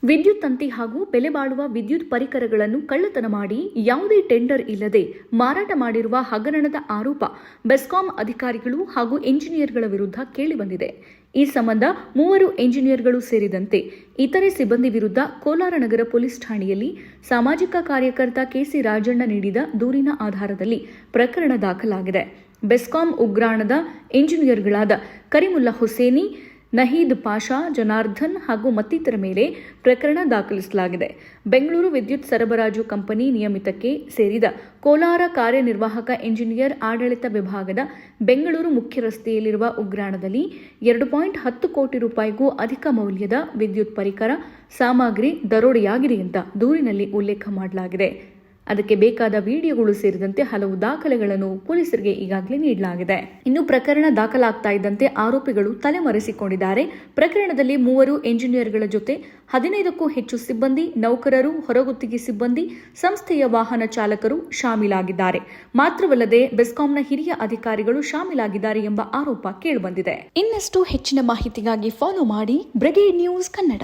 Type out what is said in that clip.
ವಿದ್ಯುತ್ ತಂತಿ ಹಾಗೂ ಬೆಲೆ ಬಾಳುವ ವಿದ್ಯುತ್ ಪರಿಕರಗಳನ್ನು ಕಳ್ಳತನ ಮಾಡಿ ಯಾವುದೇ ಟೆಂಡರ್ ಇಲ್ಲದೆ ಮಾರಾಟ ಮಾಡಿರುವ ಹಗರಣದ ಆರೋಪ ಬೆಸ್ಕಾಂ ಅಧಿಕಾರಿಗಳು ಹಾಗೂ ಎಂಜಿನಿಯರ್ಗಳ ವಿರುದ್ಧ ಕೇಳಿಬಂದಿದೆ. ಈ ಸಂಬಂಧ 3 ಎಂಜಿನಿಯರ್ಗಳು ಸೇರಿದಂತೆ ಇತರೆ ಸಿಬ್ಬಂದಿ ವಿರುದ್ಧ ಕೋಲಾರ ನಗರ ಪೊಲೀಸ್ ಠಾಣೆಯಲ್ಲಿ ಸಾಮಾಜಿಕ ಕಾರ್ಯಕರ್ತ ಕೆಸಿ ರಾಜಣ್ಣ ನೀಡಿದ ದೂರಿನ ಆಧಾರದಲ್ಲಿ ಪ್ರಕರಣ ದಾಖಲಾಗಿದೆ. ಬೆಸ್ಕಾಂ ಉಗ್ರಾಣದ ಎಂಜಿನಿಯರ್ಗಳಾದ ಕರಿಮುಲ್ಲಾ ಹುಸೇನಿ, ನಹೀದ್ ಪಾಷಾ, ಜನಾರ್ದನ್ ಹಾಗೂ ಮತ್ತಿತರ ಮೇಲೆ ಪ್ರಕರಣ ದಾಖಲಿಸಲಾಗಿದೆ. ಬೆಂಗಳೂರು ವಿದ್ಯುತ್ ಸರಬರಾಜು ಕಂಪನಿ ನಿಯಮಿತಕ್ಕೆ ಸೇರಿದ ಕೋಲಾರ ಕಾರ್ಯನಿರ್ವಾಹಕ ಎಂಜಿನಿಯರ್ ಆಡಳಿತ ವಿಭಾಗದ ಬೆಂಗಳೂರು ಮುಖ್ಯ ರಸ್ತೆಯಲ್ಲಿರುವ ಉಗ್ರಾಣದಲ್ಲಿ 2.10 ಕೋಟಿ ರೂಪಾಯಿಗೂ ಅಧಿಕ ಮೌಲ್ಯದ ವಿದ್ಯುತ್ ಪರಿಕರ ಸಾಮಗ್ರಿ ದರೋಡೆಯಾಗಿದೆ ಅಂತ ದೂರಿನಲ್ಲಿ ಉಲ್ಲೇಖ ಮಾಡಲಾಗಿದೆ. ಅದಕ್ಕೆ ಬೇಕಾದ ವಿಡಿಯೋಗಳು ಸೇರಿದಂತೆ ಹಲವು ದಾಖಲೆಗಳನ್ನು ಪೊಲೀಸರಿಗೆ ಈಗಾಗಲೇ ನೀಡಲಾಗಿದೆ. ಇನ್ನು ಪ್ರಕರಣ ದಾಖಲಾಗ್ತಾ ಇದ್ದಂತೆ ಆರೋಪಿಗಳು ತಲೆಮರೆಸಿಕೊಂಡಿದ್ದಾರೆ. ಪ್ರಕರಣದಲ್ಲಿ 3 ಎಂಜಿನಿಯರ್ಗಳ ಜೊತೆ 15ಕ್ಕೂ ಹೆಚ್ಚು ಸಿಬ್ಬಂದಿ, ನೌಕರರು, ಹೊರಗುತ್ತಿಗೆ ಸಿಬ್ಬಂದಿ, ಸಂಸ್ಥೆಯ ವಾಹನ ಚಾಲಕರು ಶಾಮೀಲಾಗಿದ್ದಾರೆ. ಮಾತ್ರವಲ್ಲದೆ ಬೆಸ್ಕಾಂನ ಹಿರಿಯ ಅಧಿಕಾರಿಗಳು ಶಾಮೀಲಾಗಿದ್ದಾರೆ ಎಂಬ ಆರೋಪ ಕೇಳಿಬಂದಿದೆ. ಇನ್ನಷ್ಟು ಹೆಚ್ಚಿನ ಮಾಹಿತಿಗಾಗಿ ಫಾಲೋ ಮಾಡಿ ಬ್ರಿಗೇಡ್ ನ್ಯೂಸ್ ಕನ್ನಡ.